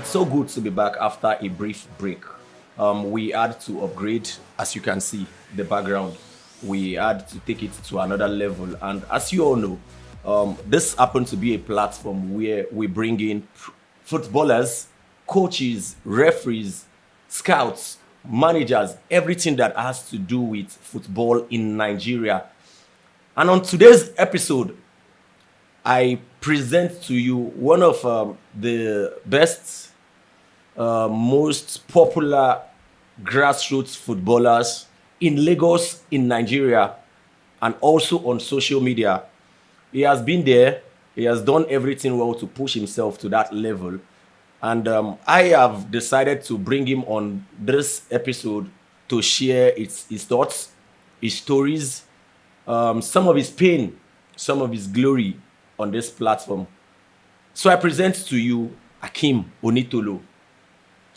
so good to be back after a brief break. We had to upgrade, as you can see, the background. We had to take it to another level. And as you all know, this happened to be a platform where we bring in footballers, coaches, referees, scouts, managers, everything that has to do with football in Nigeria. And on today's episode, I present to you one of the best, most popular grassroots footballers in Lagos, in Nigeria, and also on social media. He has been there. He has done everything well to push himself to that level. And I have decided to bring him on this episode to share his thoughts, his stories, some of his pain, some of his glory on this platform. So I present to you Hakeem Onitolo.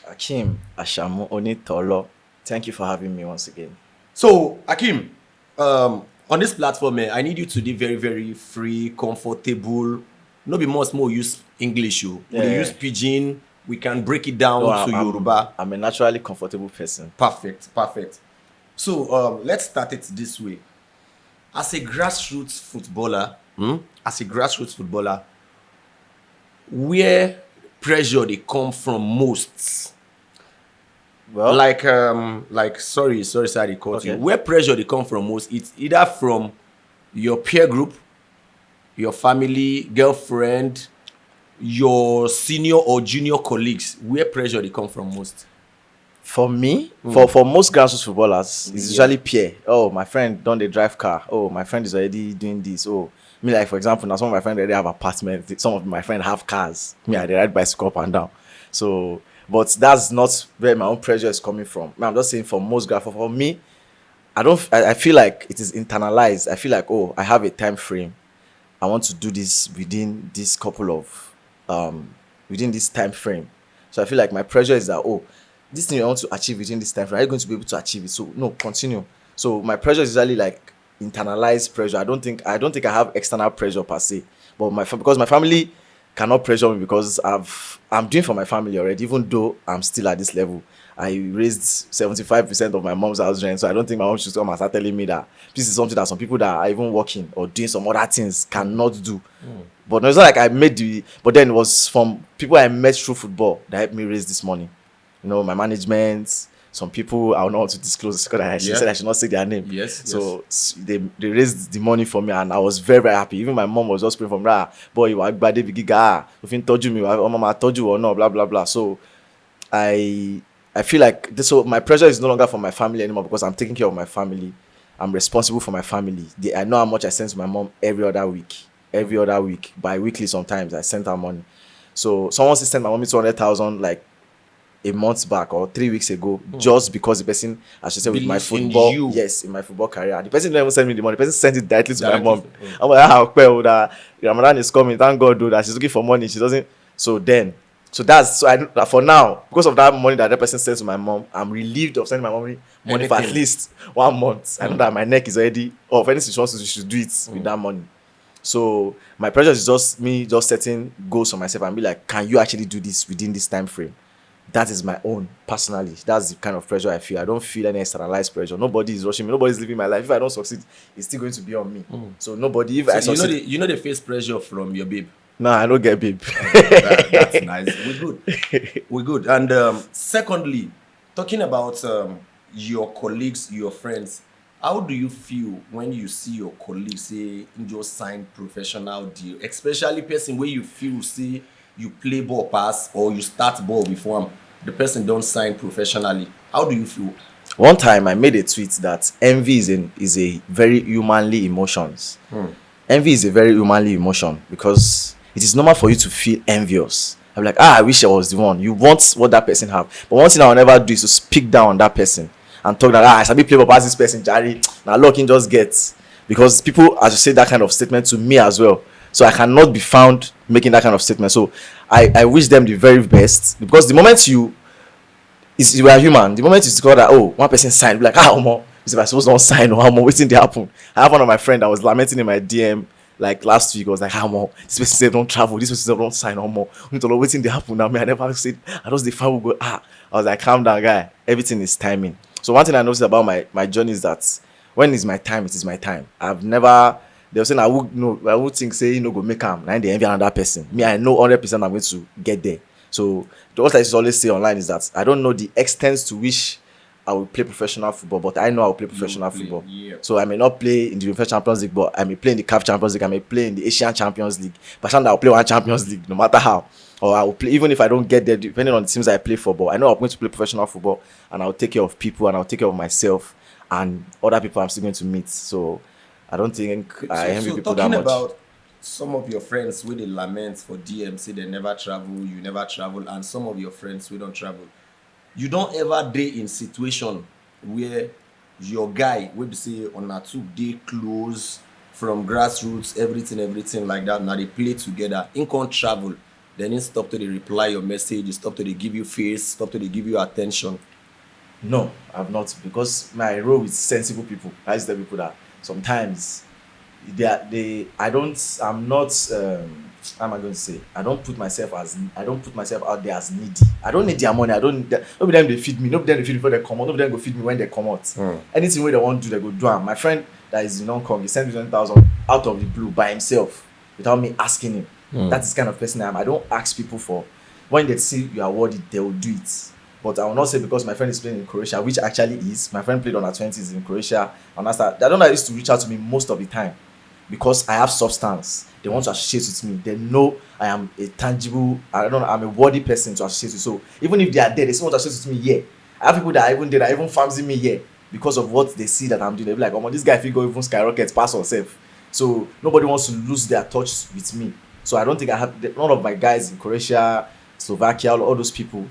Hakeem Onitolo. Thank you for having me once again. So Hakeem, on this platform, I need you to be very, very free, comfortable. No be more use English. We use Pidgin. We can break it down to Yoruba. I'm a naturally comfortable person. Perfect. So let's start it this way. As a grassroots footballer, where pressure they come from most? Well, sorry, I caught you. Where pressure they come from most? It's either from your peer group, your family, girlfriend, your senior or junior colleagues. Where pressure they come from most? for me, for most grassroots footballers, it's usually peer. Oh, my friend don't they drive car. Oh, my friend is already doing this. Oh, me, like for example, now some of my friends already have apartments. Some of my friends have cars. Me, I ride bicycle up and down. So, but that's not where my own pressure is coming from. I'm just saying for most graphers, for me, I feel like it is internalized. I feel like, oh, I have a time frame. I want to do this within this within this time frame. So I feel like my pressure is that, oh, this thing I want to achieve within this time frame, are you going to be able to achieve it? So no, continue. So my pressure is usually like internalized pressure. I don't think I have external pressure per se, but because my family cannot pressure me because I'm doing for my family already. Even though I'm still at this level, I raised 75% of my mom's house rent, so I don't think my mom should come and start telling me that this is something that some people that are even working or doing some other things cannot do. But no, it's not like I made but then it was from people I met through football that helped me raise this money. You know, my management, some people I don't want to disclose because I said I should not say their name. So they raised the money for me and I was very, very happy. Even my mom was just praying for me, boy, you are bad, giga, if told you me, mama told you or no, blah blah blah. So I feel like so my pressure is no longer for my family anymore because I'm taking care of my family. I'm responsible for my family. I know how much I send to my mom every other week, bi-weekly sometimes I send her money. So someone sent my mommy 200,000 like a month back or 3 weeks ago, just because the person, as you said, with my football, in my football career, the person didn't even send me the money. The person sent it directly to my mom. I'm like, that Ramadan is coming. Thank God, dude, that she's looking for money. She doesn't. For now, because of that money that person sends to my mom, I'm relieved of sending my money for at least 1 month. I know that my neck is already. Or if anything she wants to do, she should do it with that money. So my pressure is just me just setting goals for myself and be like, can you actually do this within this time frame? That is my own personally. That's the kind of pressure I feel. I don't feel any externalized pressure. Nobody is rushing me. Nobody's living my life. If I don't succeed, it's still going to be on me. So nobody. If I succeed, you know the face pressure from your babe. No, I don't get babe. That's nice. We're good. And secondly, talking about your colleagues, your friends, how do you feel when you see your colleagues say just sign professional deal, especially person where you feel say you play ball pass or you start ball before the person don't sign professionally? How do you feel? One time I made a tweet that envy is a very humanly emotions. Envy is a very humanly emotion because it is normal for you to feel envious. I'm like, I wish I was the one. You want what that person have. But one thing I will never do is to speak down on that person and talk that, I sabi play ball pass this person, Jari. Now luck in just gets. Because people, as you say that kind of statement to me as well. So I cannot be found making that kind of statement. So I wish them the very best. Because the moment you are human, the moment you discover that, one person signed, be like, if I suppose don't sign, or how more waiting to happen. I have one of my friends that was lamenting in my DM like last week, I was like, how more? This person said don't travel. This person said don't sign no more. Onitolo, waiting they happen now. Me, I never said. I just the fan will go. I was like, calm down, guy. Everything is timing. So one thing I noticed about my journey is that when it's my time, it is my time. I've never. They were saying I would think say go make them. Now they envy another person. Me, I know 100% I'm going to get there. So what I used to always say online is that I don't know the extent to which I will play professional football, but I know I will play professional football. Yeah. So I may not play in the European Champions League, but I may play in the CAF Champions League. I may play in the Asian Champions League. But I will play one Champions League, no matter how. Or I will play, even if I don't get there, depending on the teams I play for. But I know I'm going to play professional football, and I'll take care of people, and I'll take care of myself, and other people I'm still going to meet. So I don't think I envy people that much. Talking about some of your friends with the lament for DMC, they never travel, you never travel, and some of your friends who don't travel. You don't ever day in situation where your guy will be say on a 2-day close from grassroots, everything like that. Now they play together. In can't travel. Then he stop to they reply your message, you stop to they give you face, stop to they give you attention. No, I've not, because my role with sensible people. I used to tell people that sometimes I'm not how am I going to say? I don't put myself out there as needy. I don't need their money. Nobody them they feed me. Nobody them they feed before they come out. Nobody them go feed me when they come out. Anything where they want to do, they go do it. My friend that is in Hong Kong, he sent me 20,000 out of the blue by himself without me asking him. That's the kind of person I am. I don't ask people for. When they see you are worthy, they will do it. But I will not say because my friend is playing in Croatia, which actually is. My friend played on her 20s in Croatia. And I don't know, used to reach out to me most of the time because I have substance. They want to associate with me. They know I am a tangible, I'm a worthy person to associate with. So even if they are there, they still want to associate with me here. I have people that are even there, that even fancy me here because of what they see that I'm doing. They'll be like, oh, this guy if he go even skyrocket past himself. So nobody wants to lose their touch with me. So I don't think I have, none of my guys in Croatia, Slovakia, all those people,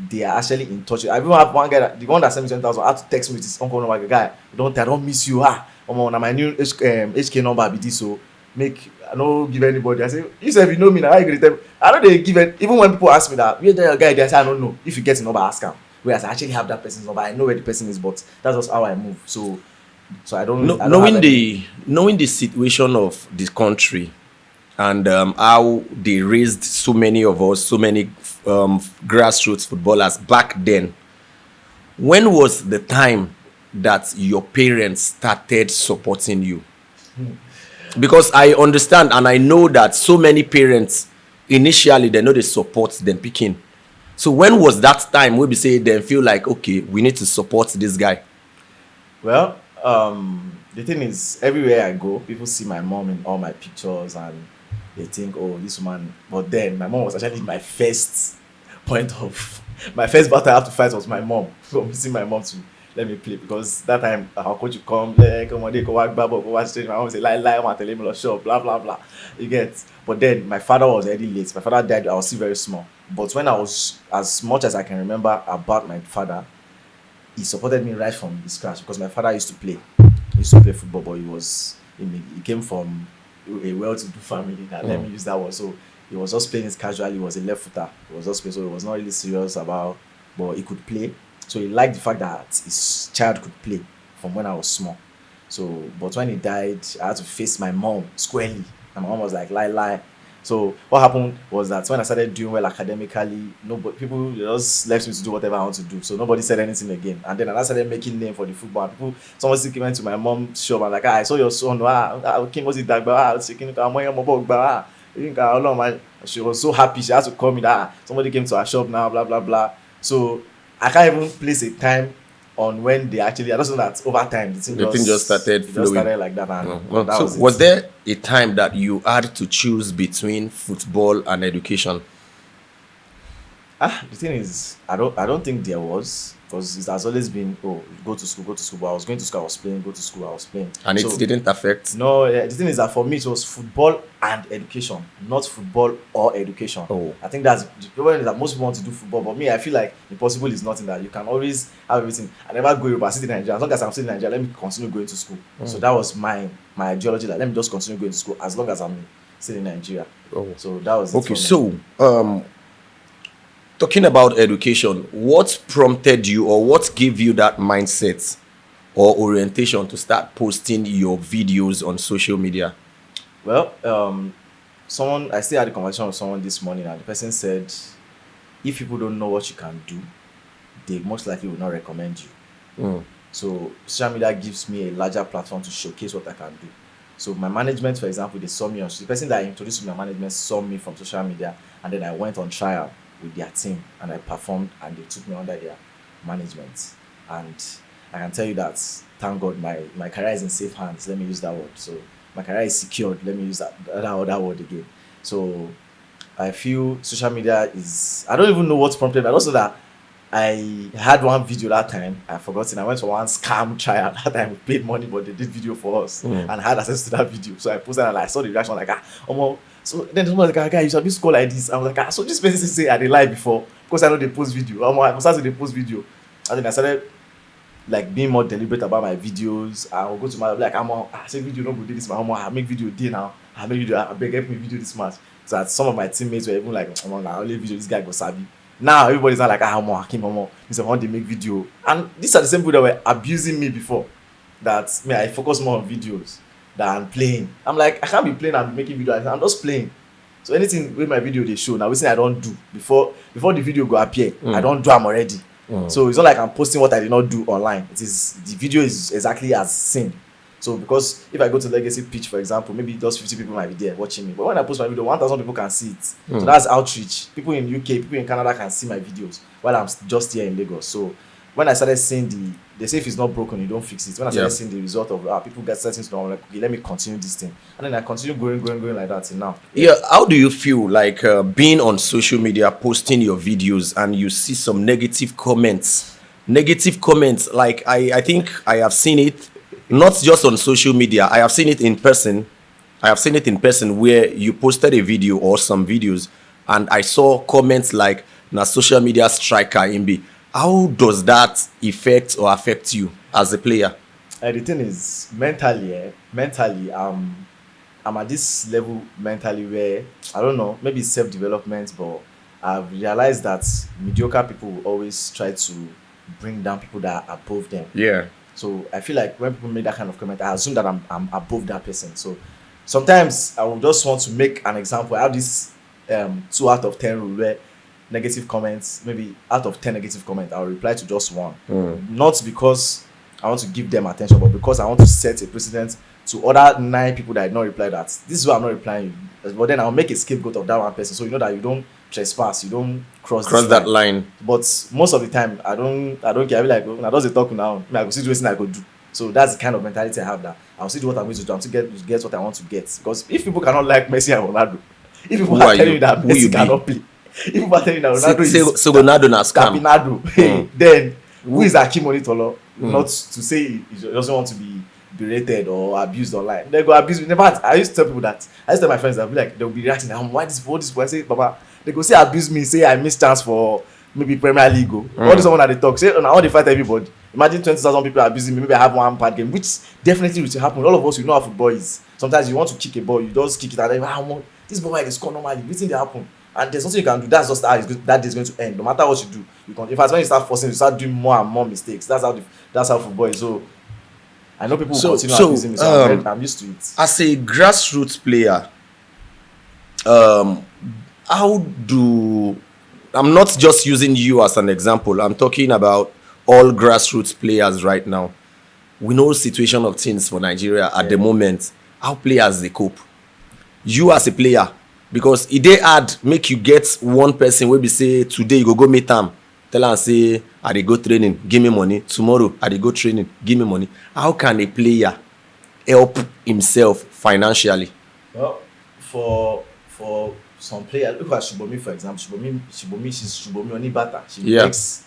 they are actually in touch. I even have one guy, the one that sent me 10,000, I had to text me with his uncle number. Like, guy, I don't miss you. Now my new HK number be this, so I don't give anybody. I say, you say if you know me now, how you gonna tell me? I don't they give it. Even when people ask me that, where the guy, they say I don't know. If you get a number, ask him. Whereas I actually have that person's number, I know where the person is, but that's just how I move. So I don't. Knowing the situation of this country, and how they raised so many of us, so many grassroots footballers back then. When was the time that your parents started supporting you? Because I understand and I know that so many parents initially they know they support them picking. So when was that time where we say they feel like, okay, we need to support this guy? Well, the thing is, everywhere I go, people see my mom in all my pictures and they think, oh, this woman. But then my mom was actually my first battle I have to fight was my mom. So I'm missing my mom to let me play, because that time our coach would come on, they go walk back, go watch stage. My mom would say, lie, I'm at the shop, blah blah blah. You get. But then my father was already late. My father died, I was still very small. But when I was, as much as I can remember about my father, he supported me right from the scratch, because my father used to play football, but he came from a well-to-do family. Let me use that word. So he was just playing it casually. He was a left footer. He was just playing, so he was not really serious about, but he could play. So he liked the fact that his child could play from when I was small. So, but when he died, I had to face my mom squarely, and my mom was like, lie. So what happened was that when I started doing well academically, people just left me to do whatever I want to do. So nobody said anything again. And then I started making name for the football. Someone still came into my mom's shop and like, I saw your son. King was it that? She was so happy. She had to call me that somebody came to her shop now, blah blah blah. So I can't even place a time on when they actually. I just know that over time the thing just started flowing. Just started like that. And so was there a time that you had to choose between football and education? The thing is, I don't think there was, because it has always been, go to school. But I was going to school, I was playing. Go to school, I was playing. And it didn't affect? No, the thing is that for me it was football and education, not football or education. I think that's the problem, is that most people want to do football, but me, I feel like impossible is not in that. You can always have everything. I never go Europe, I sit in Nigeria. As long as I'm sitting in Nigeria, let me continue going to school. So that was my ideology, that let me just continue going to school as long as I'm sitting in Nigeria. So that was okay. So talking about education, what prompted you, or what gave you that mindset or orientation to start posting your videos on social media? Well, someone I still had a conversation with someone this morning, and the person said, if people don't know what you can do, they most likely will not recommend you. So social media gives me a larger platform to showcase what I can do. So my management, for example, they saw me on the person that I introduced to my management saw me from social media, and then I went on trial with their team and I performed, and they took me under their management. And I can tell you that, thank God, my career is in safe hands. Let me use that word. So my career is secured. Let me use that other word again. So I feel social media is, I don't even know what's prompted me. Also that I had one video that time, I forgot. I went for one scam trial. That time we paid money, but they did video for us and had access to that video. So I posted and I saw the reaction, like, so then someone was like, guy, you should be score like this. I was like, so this person say I did lie before because I know they post video. I started to post video. And then I started like being more deliberate about my videos. I will go to my like I say video no go do this, my I make video day now. I make video, I beg help me video this much. So that some of my teammates were even like, I only video this guy go sabi. Now everybody's not like Hakeem This is how they make video. And these are the same people that were abusing me before. That I focus more on videos than playing. I'm like, I can't be playing and be making videos. I'm just playing. So anything with my video they show now, we say I don't do before the video go appear. I don't do them already. So it's not like I'm posting what I did not do online. It is the video is exactly as seen. So because if I go to legacy pitch, for example, maybe just 50 people might be there watching me. But when I post my video, 1,000 people can see it. So that's outreach. People in UK, people in Canada can see my videos while I'm just here in Lagos. So when I started seeing they say if it's not broken, you don't fix it. When I started seeing the result of people get settings to, I'm like, okay, let me continue this thing. And then I continue going like that till now. Yeah, how do you feel like being on social media, posting your videos, and you see some negative comments? Negative comments, like I think I have seen it, not just on social media. I have seen it in person. Where you posted a video or some videos, and I saw comments like, "Na social media striker MB." How does that affect you as a player? The thing is, mentally, I'm at this level mentally where, I don't know, maybe it's self-development, but I've realized that mediocre people will always try to bring down people that are above them. Yeah. So I feel like when people make that kind of comment, I assume that I'm above that person. So sometimes I will just want to make an example. I have this 2 out of 10 rule where negative comments, maybe out of 10 negative comments, I'll reply to just one. Not because I want to give them attention, but because I want to set a precedent to other 9 people that did not reply that. This is why I'm not replying. But then I'll make a scapegoat of that one person. So you know that you don't trespass, you don't cross that line. But most of the time, I don't care. I be like, I don't talk now. I go see the thing I go do. So that's the kind of mentality I have, that I'll see what I'm going to do. I'm to get what I want to get. Because if people cannot like Messi and Ronaldo, if people are telling you that Messi cannot play, if people are telling you that Ronaldo is Ronaldo na scam, then who is Hakeem Onitolo? Not to say he doesn't want to be berated or abused online. They go abuse me. I used to tell people that. I used to tell my friends that, be like, they'll be reacting. Why this boy? I say, Baba, they go say abuse me, say I miss chance for maybe Premier League. All this one that they talk, say, I want to fight everybody. Imagine 20,000 people abusing me. Maybe I have one bad game, which definitely will happen. All of us, we know how football is. Sometimes you want to kick a ball, you just kick it, and then this ball might score normally. Everything they happen, and there's nothing you can do. That's just how that day is going to end. No matter what you do, you can. In fact, when you start forcing, you start doing more and more mistakes. That's how football is. So I know people will continue abusing me. So I'm used to it. As a grassroots player, I'm not just using you as an example. I'm talking about all grassroots players right now. We know the situation of things for Nigeria at the moment. How players they cope? You as a player, because it dey hard make you get one person wey be say today you go meet am, tell am say I dey go training, give me money. Tomorrow I dey go training, give me money. How can a player help himself financially? Well, for some players, look at Shibomi, for example. She's Shibomi Onibata. She makes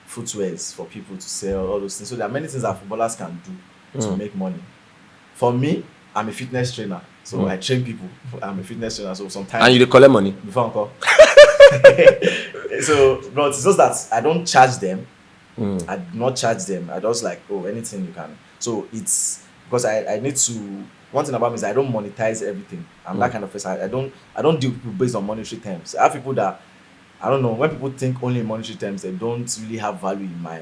footwears for people to sell, all those things. So there are many things that footballers can do to make money. For me, I'm a fitness trainer, so I train people. I'm a fitness trainer, so sometimes. And you dey collect money before uncle. So, but it's just that I don't charge them. I do not charge them. I just like, anything you can. So it's because I need to. One thing about me is I don't monetize everything. I'm that kind of person. I don't deal with people based on monetary terms. I have people that, I don't know, when people think only in monetary terms, they don't really have value in my.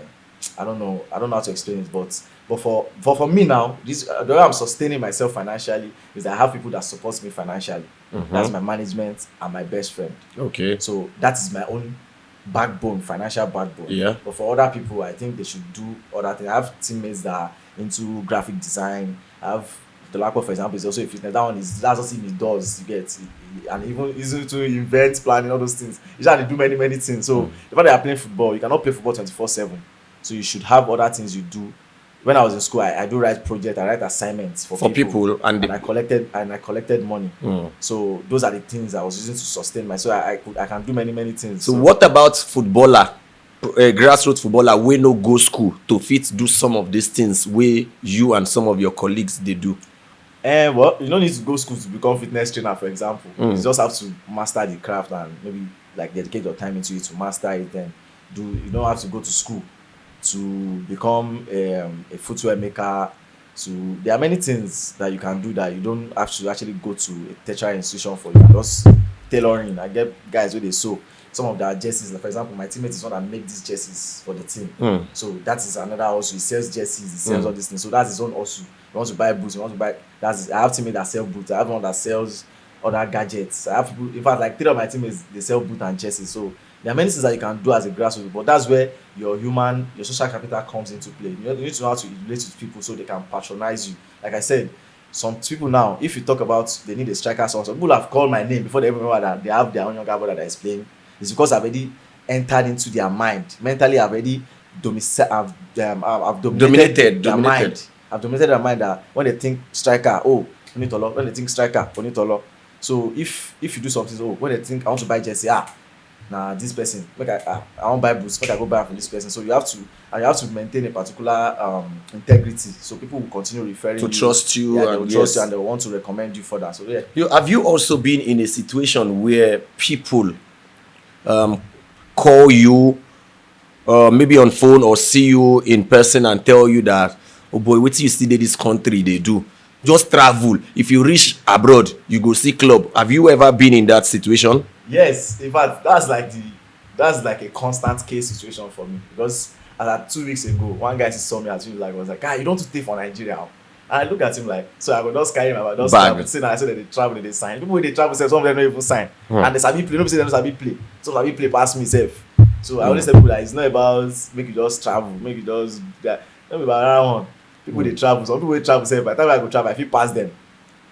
I don't know how to explain it, but But for me now, this the way I'm sustaining myself financially is that I have people that support me financially. That's my management and my best friend. Okay. So that is my own backbone, financial backbone. Yeah. But for other people, I think they should do other things. I have teammates that are into graphic design. I have Dolapo, for example, is also a fitness. That one is that's what he does. You get, and even he's into event planning, all those things. He usually do many things. So the fact that you're playing football, you cannot play football 24/7. So you should have other things you do. When I was in school, I do write projects, I write assignments for people and I collected money. So those are the things I was using to sustain myself. I can do many things. So what about footballer, grassroots footballer wey no go school to fit do some of these things wey you and some of your colleagues dey do? Well, you don't need to go school to become fitness trainer, for example. You just have to master the craft and maybe like dedicate your time into it to master it. Then you don't have to go to school to become a footwear maker. There are many things that you can do that you don't have to actually go to a tertiary institution for. You can just tailoring. I get guys where they sew some of their jerseys. Like for example, my teammate is one that make these jerseys for the team. So that is another also. He sells jerseys, he sells all these things. So that's his own also. You want to buy boots, you want to buy. I have teammates that sell boots. I have one that sells other gadgets. I have people. In fact, like 3 of my teammates, they sell boots and jerseys. So there are many things that you can do as a grassroots, but that's where your social capital comes into play. You need to know how to relate with people so they can patronize you. Like I said, some people now, if you talk about they need a striker, some people have called my name before they even remember that they have their own younger brother that is playing. It's because I've already entered into their mind. Mentally, I've already dominated their mind. I've dominated their mind that when they think striker, oh, Onitolo. When they think striker, Onitolo. So if you do something, oh, when they think I want to buy jersey, this person, I want to buy boots, I go buy from this person. So you have to maintain a particular integrity. So people will continue referring to trust you, they will trust you and they will want to recommend you further. So yeah. Have you also been in a situation where people call you maybe on phone or see you in person and tell you that, oh boy, what you see this country they do? Just travel. If you reach abroad, you go see club. Have you ever been in that situation? Yes, in fact, that's like a constant case situation for me. Because as 2 weeks ago, one guy saw me at was like, "Ah, you don't stay for Nigeria." And I look at him like, so I go just carry him about just bag. Say that they travel, they sign. People when they travel, some of them don't even sign. And they sabi play. Nobody say they don't sabi play. So sabi play pass me safe. So I always tell people that it's not about make you just travel, make you just don't be about around one. People they travel. Some people they travel safe. By the time I go travel, I feel pass them.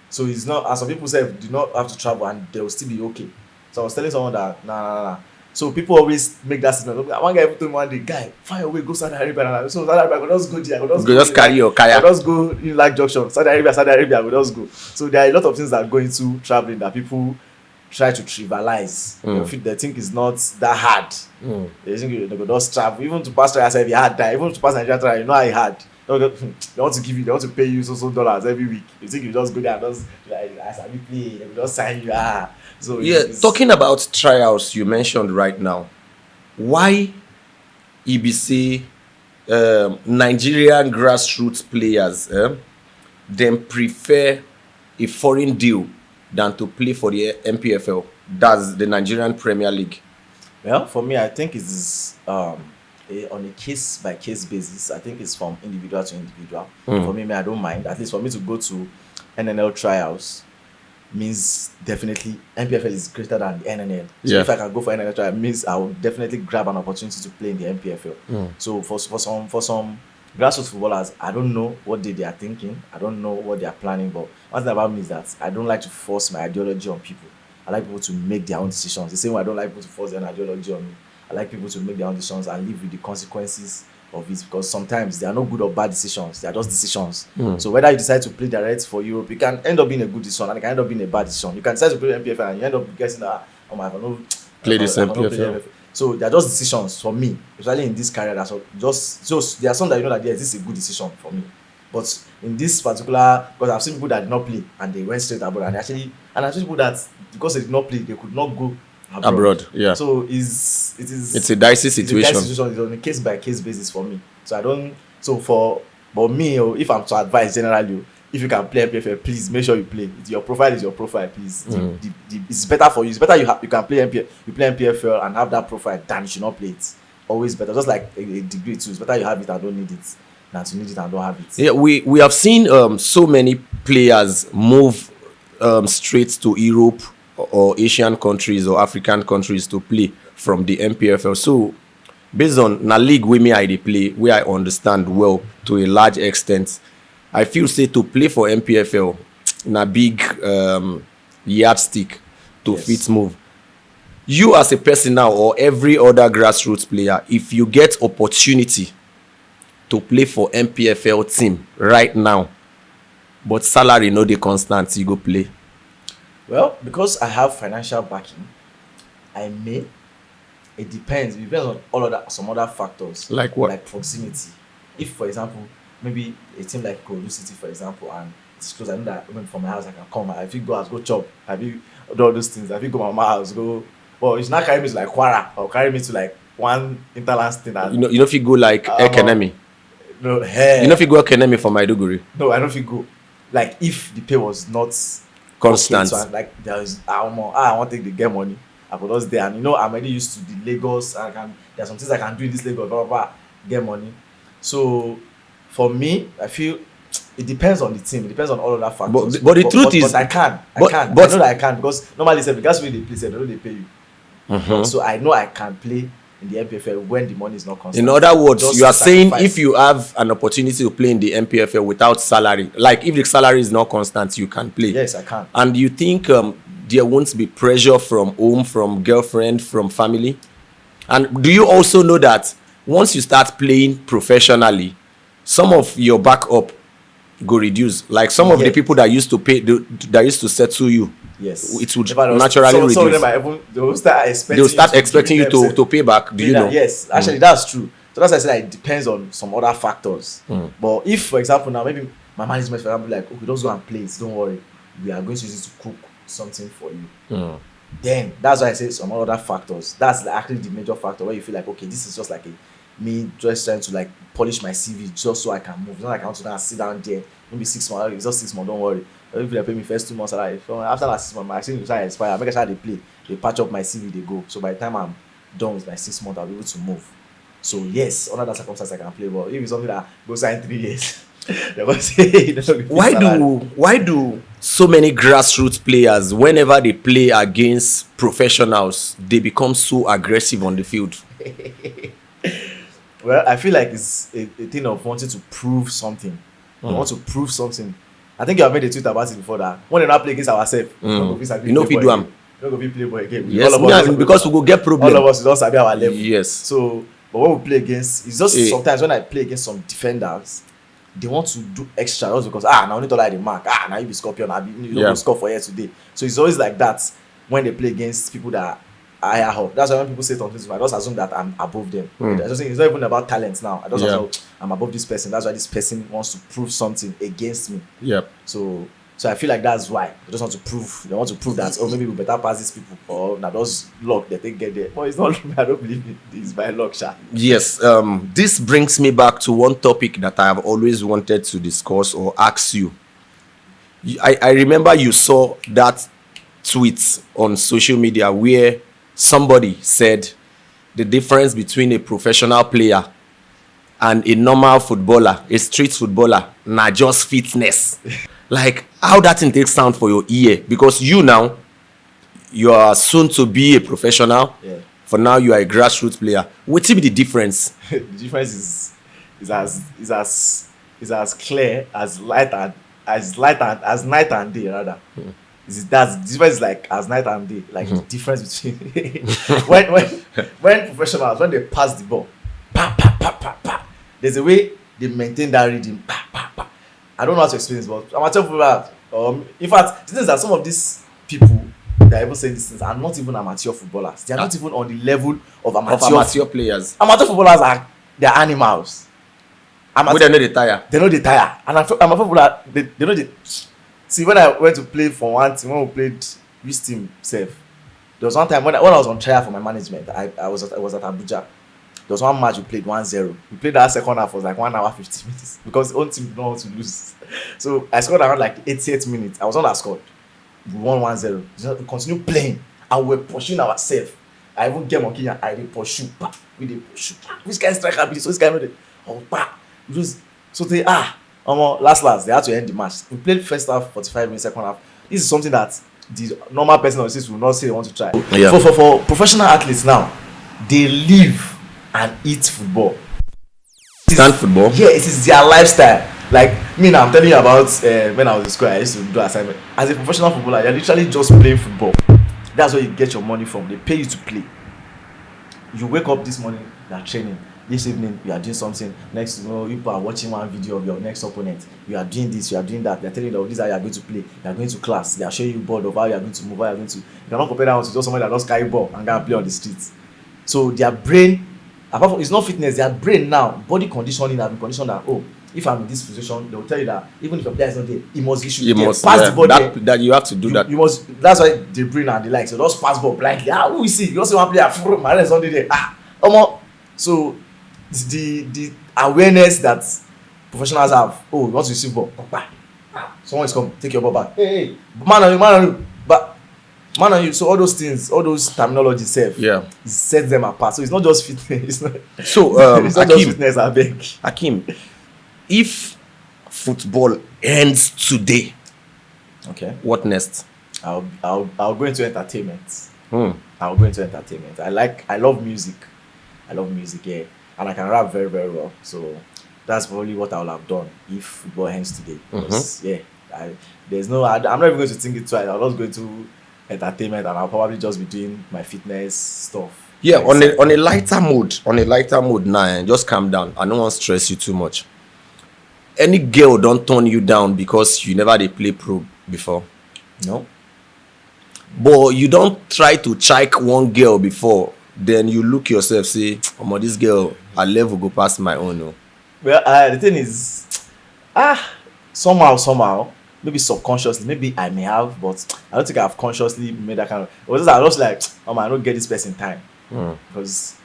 So it's not. And some people say do not have to travel and they will still be okay. So I was telling someone that nah. So people always make that statement. One guy told me one day, guy, find your way, go Saudi Arabia. So Saudi Arabia, I go just go there. I just carry your kayak. I just go in like junction. Saudi Arabia, I go just go. So there are a lot of things that go into traveling that people try to trivialize. They think it's not that hard. They think they go just travel. Even to pass trial, I said you had that. Even to pass Nigeria trial, you know how hard. They want to pay you so dollars every week. You think you just go there and just as I play, they will just sign you. So yeah, talking about trials you mentioned right now, why EBC Nigerian grassroots players them prefer a foreign deal than to play for the MPFL, that's the Nigerian Premier League? Well, for me, I think it's on a case-by-case basis. I think it's from individual to individual. For me, I don't mind. At least for me to go to NNL trials means definitely MPFL is greater than the NNL. So if I can go for NNL trial, it means I will definitely grab an opportunity to play in the MPFL. So for some grassroots footballers, I don't know what they are thinking. I don't know what they are planning. But one thing about me is that I don't like to force my ideology on people. I like people to make their own decisions. The same way I don't like people to force their ideology on me. I like people to make their own decisions and live with the consequences of it, because sometimes they are not good or bad decisions. They are just decisions. So whether you decide to play direct for Europe, it can end up being a good decision and it can end up being a bad decision. You can decide to play MPFL and you end up guessing that I have no play this MPFL. So they are just decisions for me, especially in this career. That's just there are some that you know that yes, this is a good decision for me. But in this particular, because I've seen people that did not play and they went straight abroad, and I've seen people that because they did not play, they could not go abroad. Yeah. So it's a dicey situation. It's on a case by case basis for me. So I don't. But me, if I'm to advise generally, if you can play MPFL, please make sure you play. Your profile is your profile, please. It's better for you. It's better you can play MPFL and have that profile than you should not play it. Always better. Just like a degree too. It's better you have it and don't need it. than to need it and don't have it. Yeah, we have seen so many players move straight to Europe or Asian countries or African countries to play from the MPFL. So based on na league wey me I dey play, where I understand well to a large extent, I feel say to play for MPFL na big yardstick to Yes. fit move. You as a person now or every other grassroots player, if you get opportunity to play for MPFL team right now, but salary no dey constant, you go play. Well, because I have financial backing, I may. It depends. It depends on some other factors. Like what? Like proximity. If, for example, maybe a team like Kodu City, for example, and it's close, I know that even from my house I can come. If you go house, go chop. Have you do all those things? If you go my house, go. Well, it's not carry me to like Kwara or carry me to like one interland thing. And, You know if you go like Ekenemi. no, hey. You know if you go Ekenemi for Maiduguri. No, I don't think go. Like if the pay was not Constant. okay, so I'm like there is I want to take the get money. I could just there, and I'm already used to the Lagos. There's some things I can do in this Lagos, blah, blah, blah, get money. So for me, I feel it depends on the team. It depends on all of that factors. But the truth is, I can. but- I know that I can because normally the guys when they play, they know they pay you. So I know I can play in the MPFL when the money is not constant. in other words, Just you are saying sacrifice. if you have an opportunity to play in the MPFL without salary, like if the salary is not constant, you can play. Yes, I can. And you think there won't be pressure from home, from girlfriend, from family? And do you also know that once you start playing professionally, some of your backup go reduce? Like some of the Yes. people that used to pay, that used to settle you, Yes, it would In fact, naturally some of reduce. them are even they will start expecting. They'll start you expecting give you themselves. to pay back. Do you know? Yes, actually, that's true. So that's why I said it depends on some other factors. But if, for example, now maybe my management, for example, like, okay, just go and play it. Don't worry, we are going to use it to cook something for you. Then that's why I say some other factors. That's actually the major factor where you feel like, okay, this is just like me just trying to like polish my CV just so I can move. It's not like I want to go and sit down there. Maybe 6 months. It's just 6 months. Don't worry. If they pay me first 2 months, after that 6 months, my CV will expire. I make sure they play. They patch up my CV. They go. So by the time I'm done with my 6 months, I'll be able to move. So yes, under that circumstance, I can play. But if it's something that goes in 3 years, they will say Why do so many grassroots players, whenever they play against professionals, they become so aggressive on the field? Well, I feel like it's a thing of wanting to prove something. You want to prove something. I think you have made a tweet about it before that when they not play against ourselves, You know if you do am. No go be playboy again. Yes, All of us- because we go get problem. all of us we don't sabi our level. Yes. So, but when we play against, it's just Eh. sometimes when I play against some defenders, they want to do extra just because now only like the mark. Now you be Scorepion, you don't Yeah. go score for here today. So it's always like that when they play against people that are higher up. That's why when people say something to me, I just assume that I'm above them. I just think it's not even about talent now. I just Yeah. assume I'm above this person. That's why this person wants to prove something against me. Yep. So I feel like that's why they just want to prove. They want to prove that maybe we better pass these people or now those luck that they get there. But it's not. I don't believe it's by luck, sha. Yes. This brings me back to one topic that I have always wanted to discuss or ask you. I remember you saw that tweet on social media where somebody said the difference between a professional player and a normal footballer, a street footballer, na just fitness. Like how that thing takes sound for your ear, because you now you are soon to be a professional. Yeah. For now you are a grassroots player. What be the difference? The difference is as clear as light and as night and day rather. That's the difference is like as night and day. Like the difference between when professionals when they pass the ball, pa pa pa pa pa. There's a way they maintain that rhythm. Pa pa pa. I don't know how to explain this, but amateur football. In fact, the thing is that some of these people that are even saying these things are not even amateur footballers. They are not even on the level of amateur players. Amateur footballers they're animals. We don't know the tire. They know they tire. And amateur footballer, they know they. See, when I went to play for one team, when we played this team safe, there was one time when I was on trial for my management, I was at Abuja. There was one match we played 1-0. We played that second half was like 1 hour 50 minutes because the own team didn't want to lose. So I scored around like 88 minutes. I was on that scored. We won 1-0. We continued playing and we were pursuing ourselves. I even get monkey and I did pursue. We did pursue. This guy striker beat so this guy know the it was So last they had to end the match. We played first half, 45 minutes, second half. This is something that the normal person on the street will not say they want to try. Yeah. For professional athletes now, they live and eat football. Stand football? Yeah, it is their lifestyle. Like me now, I'm telling you about when I was in school, I used to do assignment. As a professional footballer, you're literally just playing football. That's where you get your money from. They pay you to play. You wake up this morning, you are training. This evening, you are doing something. Next, people are watching one video of your next opponent. You are doing this, you are doing that. They're telling you that this is how you are going to play. You are going to class. They are showing you board of how you are going to move, how you are going to. You cannot compare that to just somebody that just carry ball and go and play on the streets. So their brain, apart from it's not fitness, their brain now, body conditioning have been conditioned that if I'm in this position, they will tell you that even if your player is not there, you should pass the ball there. That you have to do that. You must. That's why the brain and the likes. So just pass ball blindly. Who we see? You also want to play my leg is not there. So the awareness that professionals have. Oh, you want to receive ball? Someone is come, take your ball back. Hey, man on you. But man on you. So all those things, all those terminology it sets them apart. So it's not just fitness. It's not just fitness. I beg. Hakeem, if football ends today, okay, what next? I'll go into entertainment. I'll go into entertainment. I love music. Yeah, and I can rap very, very well. So that's probably what I will have done if football ends today. Because I'm not even going to think it twice. I'll just go into entertainment and I'll probably just be doing my fitness stuff. Yeah, on a lighter mood now, just calm down. I don't want to stress you too much. Any girl don't turn you down because you never did play pro before? No. But you don't try to check one girl before, then you look yourself, say, this girl, her level go past my own. No? Well, the thing is, somehow, maybe subconsciously, maybe I may have, but I don't think I've consciously made that kind of. It was just like, I don't get this person time. Because,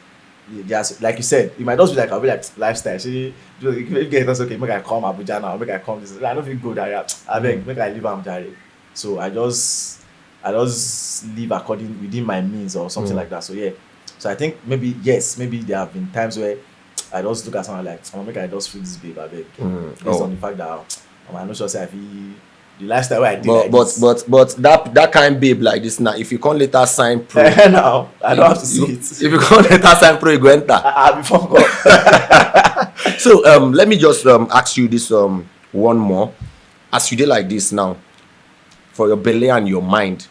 just like you said, it might just be like, I'll be like, lifestyle. If you get us, okay, make I come Abuja now, make I come this. I don't feel good. I beg, make I leave Abuja. So I just live within my means or something like that. So yeah. So I think maybe there have been times where I just look at someone like, make I just feel this babe, I beg. Based on the fact that I'm not sure say I feel the lifestyle where I did but that kind of babe like this now, if you can't later sign pro now, I don't have to see it. If you can't later sign pro, you go enter. Before God. So let me just ask you this one more. As you did like this now, for your belly and your mind,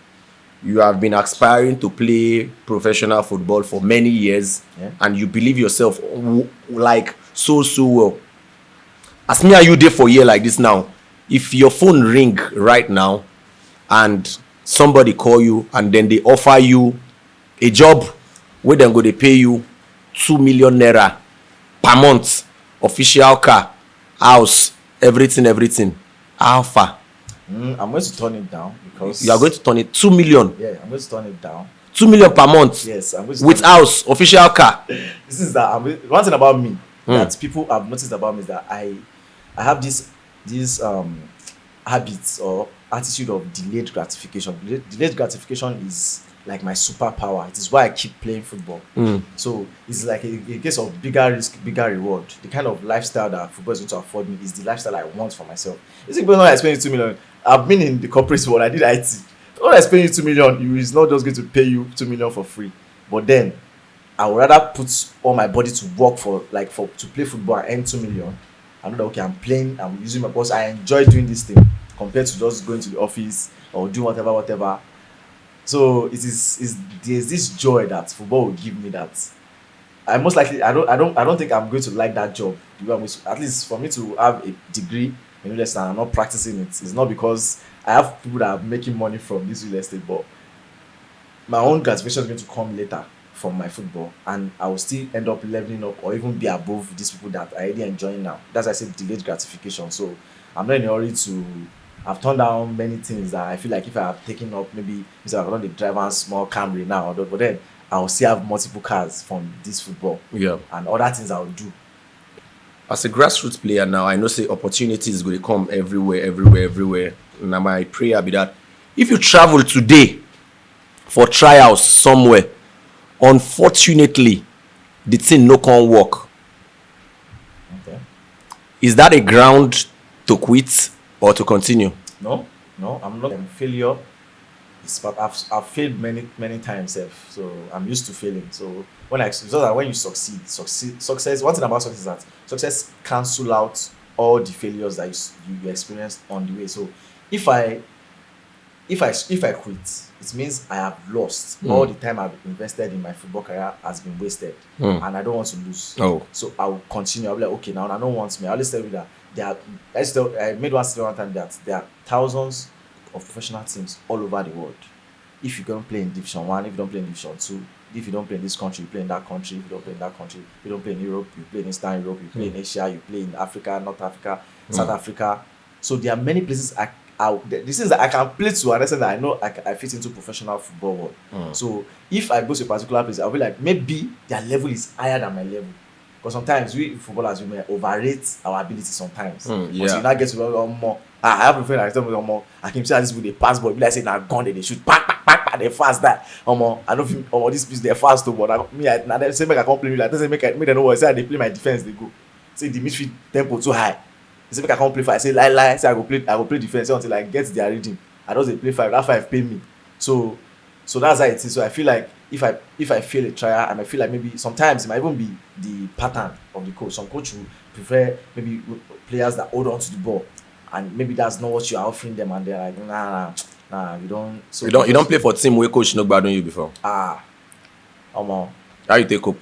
you have been aspiring to play professional football for many years, and you believe yourself like so well. As me and you did for a year like this now, if your phone ring right now and somebody call you and then they offer you a job where they're going to pay you 2 million naira per month, official car, house, everything, how far? I'm going to turn it down because you are going to turn it 2 million. Yeah, I'm going to turn it down. 2 million per month. Yes, I'm going to with house, official car. This is that one thing about me that people have noticed about me is that I have this habits or attitude of delayed gratification. Delayed gratification is like my superpower. It is why I keep playing football. So it's like a case of bigger risk, bigger reward. The kind of lifestyle that football is going to afford me is the lifestyle I want for myself. It's like when I spend 2 million. I've been in the corporate world. I did IT. When I spend you 2 million, it's not just going to pay you 2 million for free. But then I would rather put all my body to work to play football and earn 2 million. I know that okay, I'm playing, I'm using my boss. I enjoy doing this thing compared to just going to the office or doing whatever. So there's this joy that football will give me that I most likely I don't think I'm going to like that job. At least for me to have a degree in real estate and I'm not practicing it. It's not because I have people that are making money from this real estate, but my own gratification is going to come later from my football, and I will still end up leveling up or even be above these people that I already enjoying now. That's why I said delayed gratification. So I'm not in a hurry to. I've turned down many things that I feel like if I have taken up, maybe I don't drive a small Camry now, but then I will still have multiple cars from this football. Yeah. And other things I will do. As a grassroots player now, I know say opportunities going to come everywhere. Now my prayer be that if you travel today for trials somewhere, unfortunately, the thing no can work. Okay. is that a ground to quit or to continue? No, I'm not a failure. But I've failed many times, so I'm used to failing. So when you success. One thing about success is that success cancel out all the failures that you experienced on the way. So if I quit, it means I have lost all the time I've invested in my football career has been wasted, and I don't want to lose. So I will continue. I'll be like, okay, now I don't want me. I always tell you that I made one statement one time that there are thousands of professional teams all over the world. If you don't play in Division 1, if you don't play in Division 2, if you don't play in this country, you play in that country. If you don't play in that country, you don't play in Europe, you play in Eastern Europe, you play in Asia, you play in Africa, North Africa, South Africa. So there are many places this is that I can play to an extent that I know I fit into professional football world. So if I go to a particular place, I'll be like, maybe their level is higher than my level. Because sometimes we footballers, we may overrate our ability sometimes. So you now get to more. I have a friend that tell me more. I can see this with a pass ball. Be like say now gun they shoot, they fast that. I don't feel this piece they fast too. But I say make I can't play me like that. Say make them know what I say. They play my defense. They go. Say the midfield tempo too high. They say make I can't play 5. I say lie. Say I go play defense until I get their reading. I don't say play 5. That 5 pay me. So that's how it is. So I feel like if I fail a trial, and I feel like maybe sometimes it might even be the pattern of the coach. Some coach will prefer maybe players that hold on to the ball, and maybe that's not what you are offering them, and they're like, nah, you don't. So you don't play for team where coach no bad on you before. How you take up?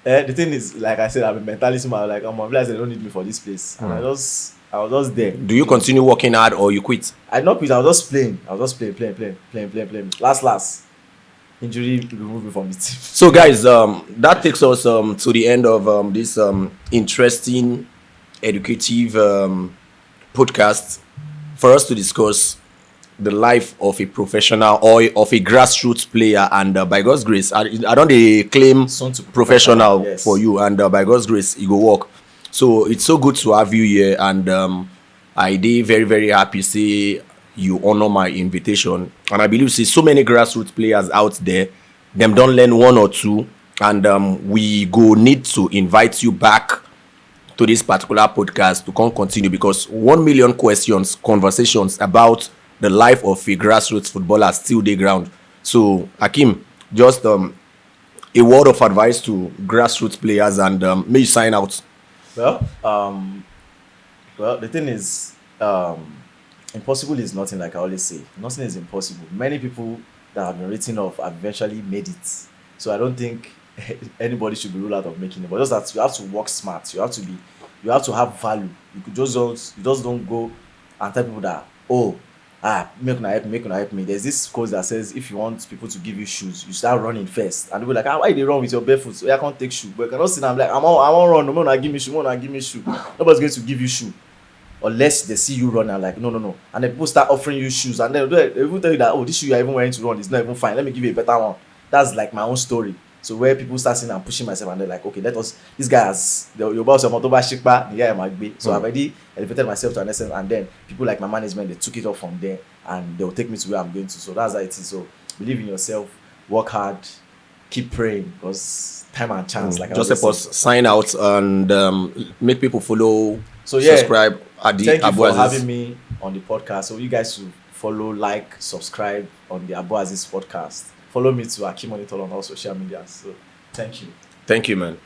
The thing is, like I said, I'm a mentalist. I'm like, realize they don't need me for this place, and I was just there. Do you continue working hard or you quit? I not quit. I was just playing. Playing. Last. Injury removed me from the team. So guys, that takes us to the end of this interesting, educative podcast for us to discuss the life of a professional or of a grassroots player. And by God's grace, I don't claim professional yes. for you, and by God's grace, it go work. So it's so good to have you here, and I did very, very happy say you honor my invitation. And I believe see so many grassroots players out there, them don't learn one or two, and we go need to invite you back to this particular podcast to continue, because 1 million conversations about the life of a grassroots footballer still the ground. So Hakeem, just a word of advice to grassroots players, and may you sign out. Well, the thing is, impossible is nothing, like I always say. Nothing is impossible. Many people that have been written off have eventually made it. So I don't think anybody should be ruled out of making it. But just that you have to work smart. You have to have value. You just don't go and tell people that, make una help me. There's this quote that says, if you want people to give you shoes, you start running first. And they'll be like, why they run with your barefoot? So I can't take shoe. But I cannot sit down. I'm like, I won't run. No one give me shoe. Nobody's going to give you shoe. Unless they see you run and like, no. And then people start offering you shoes, and then they will tell you that, this shoe you're even wearing to run is not even fine. Let me give you a better one. That's like my own story. So where people start seeing and pushing myself, and they're like, okay, this guy has your boss, your motoba shikpa, the guy might be. So I've already elevated myself to an essence, and then people like my management, they took it off from there, and they'll take me to where I'm going to. So that's how it is. So believe in yourself, work hard, keep praying, because time and chance. Like just help us sign out and make people follow. So subscribe. Thank you for having me on the podcast. So you guys should follow, like, subscribe on the Abu Azeez Podcast. Follow me to Hakeem Onitolo on all social media. So thank you. Thank you, man.